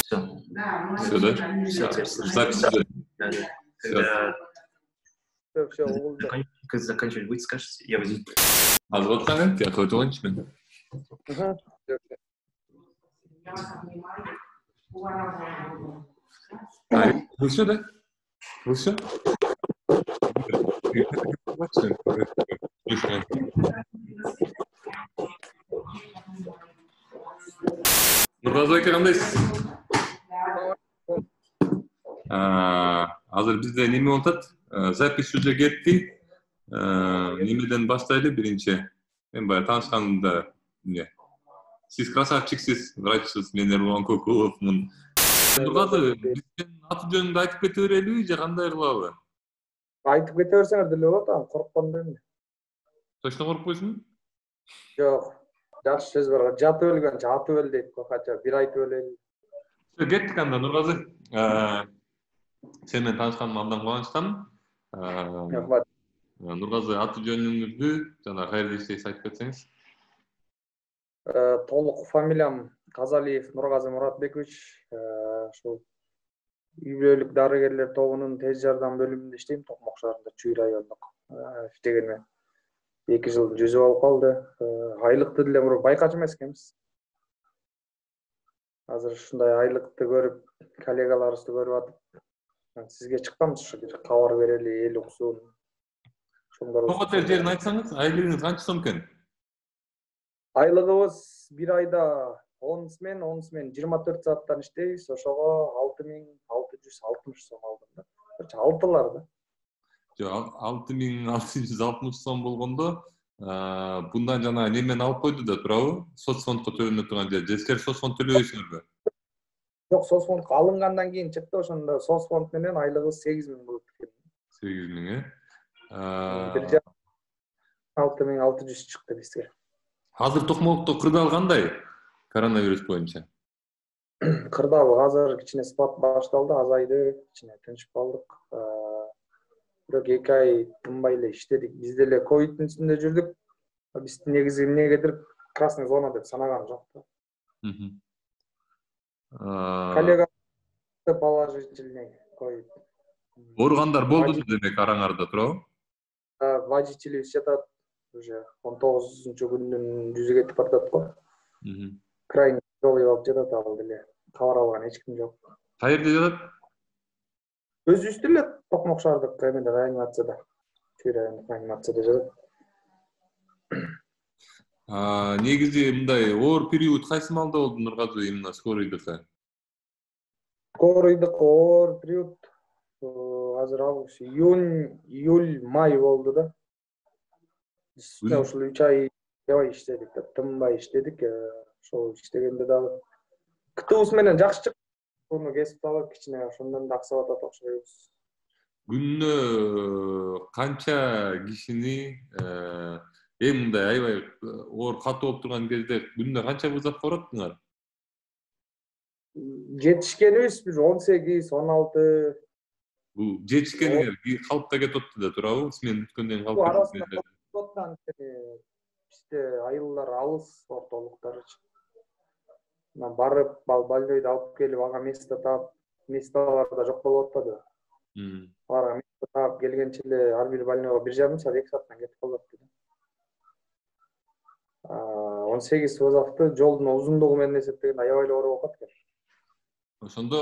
Все. Все, да? Все. Запись идет. Да. Когда заканчивать будет, скажете, я возьму. Азбаттан я хоть ончмен. Вы все, да? Вы все? Нурлан кандайсыз? Азыр бизде неме болуп атат? Запись уже кетти. Немеден баштайлы биринчи. Мен баягы таанышканымда эмне? Сиз красавчиксиз, врачсыз, мен Эрлан Кокуловмун. Нургазы, биздин аты жөнүндү айтып кете берелиби же кандай кылабы? Айтып кете берсеңер деле болот, корккондо эмне? Точно коркпойсуңбу? Жок. Жакшы сөз бар. Жатып өлгөнчө атып өл дейт го, кача бир айтып өлели. Кеттик анда Нургазы. Сен менен таанышканыма абдан кубанычтамын. Рахмат. Нургазы аты жөнүңүздү жана кайерде иштейсиз айтып кетсеңиз. Толук фамилиям Казалиев Нургазы Муратбекович. Ушул үй бүлөлүк дарыгерлер тобунун тез жардам бөлүмүндө иштейм, Токмок шаарында, Чүй райондук. Иштегениме 2 жыл жүзүп алып калды. Айлыкты деле муну байкач эмес экенбиз. Азыр ушундай айлыкты көрүп, коллегаларыбызды көрүп атып, сизге чыкканбыз ушу бир кабар берели, эл уксун. Токот эле жерин айтсаңыз, айлыгыңыз канча сом экен? Айлыгыбыз бир айда 10 смен 24 сааттан иштейбиз. Ошого 6660 сом алдым да. Алтылар да. Жок, 6660 сом болгондо, bundan жана немен алып койду да турабы? Соцфондко төлөнө турган же жескер соцфонд төлөбөйсүңөрбү? Жок, соцфондко алынгандан кийин чыкты, ошондо соцфонд менен айлыгыбыз 8000 болот экен. 8000, Бир 6600 чыкты бизге. Азыр Токмокто кырдаал кандай? Коронавирус боюнча. Кырдаал азыр кичине спад башталды, азайды, кичине тынчып калдык. Бирок 2 ай тынбай эле иштедик. Биз деле ковидтин үстүндө жүрдүк. Биз негизи эмнегедир красный зона деп санаган жок да. Коллега положительный ковид. Ооругандар болду демек араңарда турабы? Водителибиз жатат, уже 19-күндүн жүзү кетип атат го. Крайний жол алып жатат, ал деле кабар алган эч ким жок. Каерде жатат? Өзүбүздү эле Токмок шаардык реанимацияда, Чүй райондук реанимацияда жатат. Негизи мындай оор период кайсы маалда болду Нургазы, именно скорыйдыкы? Скорыйдык оор период азыр август, июль, май болду да. Ушул 3 ай жабай иштедик да, тынбай иштедик. Ошол иштегенде дагы ктубуз менен жакшы чыкты. Буну кесип алып кичине ошондон да аксап атат окшойбуз. Күнүнө канча кишини мындай аябай оор катуу болуп турган кезде күнүнө канча вызовко бараттыңар? Жетишкенибиз бир 18, 16. Бул жетишкениңер калыпта кетип атты да турабы? Смен бүткөндөн кийин калып арасында бизде айылдар алыс, ортолуктарчы. Барып, больнойду алып келип, ага место таап, месталарда жок болуп атпады. Аларга место таап келгенче эле ар бир больнойго 1,5 саат, 2 сааттан кетип калып атты. 18 вызовду жолдун узундугу менен эсептегенде аябай эле оор болуп калат экен. Ошондо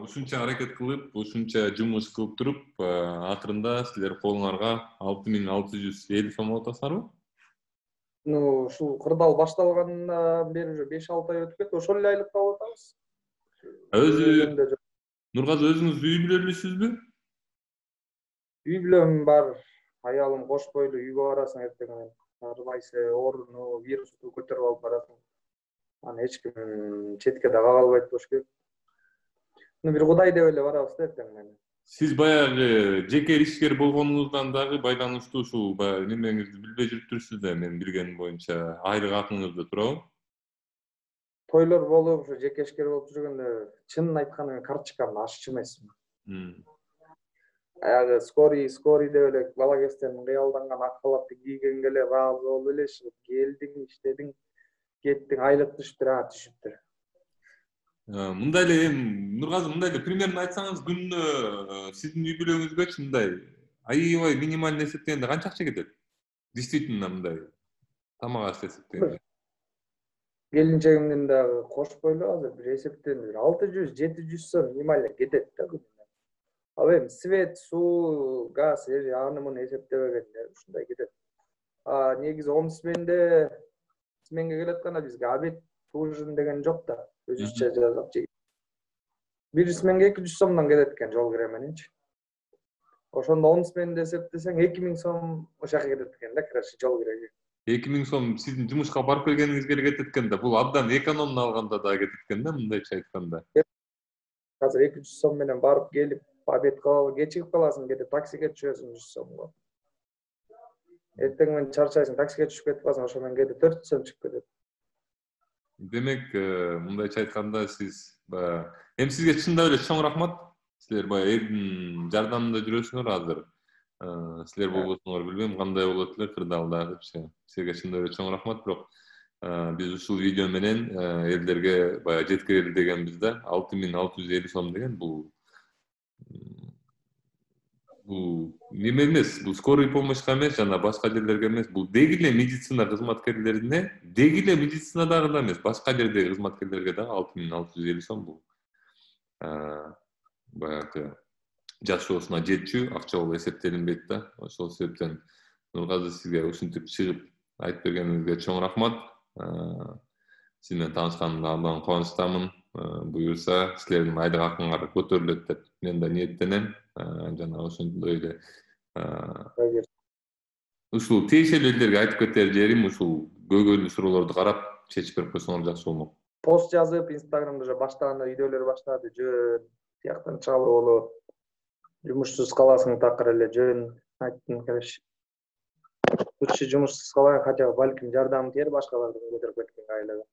ушунча аракет кылып, ушунча жумуш кылып туруп, акырында силер колуңарга 6650 сом алып атасыңарбы? Ушул кырдаал башталгандан бери уже 5-6 ай өтүп кетти. Ошол эле айлыкты алып атабыз. Нургазы, өзүңүз үй бүлөлүсүзбү? Үй бүлөм бар. Аялым кош бойлуу, үйгө барасың эртең менен. Арбайсы ооруну, вирусту көтөрүп алып барасың. Аны эч ким четке да кага албайт болуш керек. Бир Кудай деп эле барабыз да эртең менен. Сиз баягы жеке ишкер болгонуңуздан дагы байланыштуу ушул баягы немеңизди билбей жүрүптүрсүз да, мен билгеним боюнча айлык акыңызды турабы? Тойлор болуп, ушу жеке ишкер болуп жүргөндө чынын айтканда мен карточкамды ашчу эмесмин. Аягы скорый деп эле бала кезден кыялданган ак халатты кийгенге эле ыраазы болуп эле келдиң, иштедиң, кеттиң, айлык түшүптүр. Мындай эле Нургазы, мындай эле примерно айтсаңыз, күнүнө сиздин үй бүлөңүзгөчү мындай аябай минималдуу эсептегенде канча акча кетет? Действительно мындай тамак аш эсептегенде. Келинчегимдин дагы кошпойлу азыр бир эсептегенде 600-700 сом минимально кетет да күнүнө. Ал эми свет, суу, газ, аны муну эсептебегенде ушундай кетет. Негизи сменге келатканда бизге обед, ужин деген жок да. Өзүбүзчө жазып жейт. Бир сменге 200 сомдон кетет экен жол кире мененчи. Ошондо сменде эсептесең 2000 сом ошака кетет экен да, короче, жол киреге. 2000 сом сиздин жумушка барып келгениңизге эле кетет экен да. Бул абдан экономно алганда да кетет экен да, мындайча айтканда. Азыр 200 сом менен барып келип, обед кылып, кечигип каласың, кетип таксиге түшөсүң 100 сомго. Эртең менен чарчайсың, таксиге түшүп кетип калсаң, ошо менен кетип 400 сом чыгып кетет. Демек, мындайча айтканда сиз эми сизге чындап эле чоң рахмат. Силер баягы элдин жардамында жүрөсүңөр азыр. Силер болбосоңор билбейм кандай болот эле кырдаалдагычы. Силерге чындап эле чоң рахмат, бирок биз ушул видео менен элдерге баягы жеткирели дегенбиз да. 6650 сом деген бул неме эмес, бул скорый помощька эмес, жана башка жерлерге эмес, бул деги эле медицина кызматкерлерине, деги эле медицинадагы да эмес, башка жердеги кызматкерлерге дагы 6650 сом бул баягы жашоосуна жетчү акча болуп эсептелинбейт да. Ошол себептен Нургазы, сизге ушинтип чыгып айтып бергениңизге чоң рахмат. Сиз менен таанышканыма абдан кубанычтамын. Буюрса силердин айлык акыңар көтөрүлөт деп мен да ниеттенем. Жана ошондой эле ушул тиешелүү элдерге айтып кетер жерим, ушул көйгөйлүү суроолорду карап чечип берип койсоңор жакшы болмок. Пост жазып, Инстаграмда уже баштаганда видеолор баштады, жөн тияктан чыгып болот. Жумушсуз каласың такыр эле жөн айттым, короче. Лучше жумушсуз калбай, хотя бы балким жардам тиер башкалардын көтөрүп кеткен айлыгы.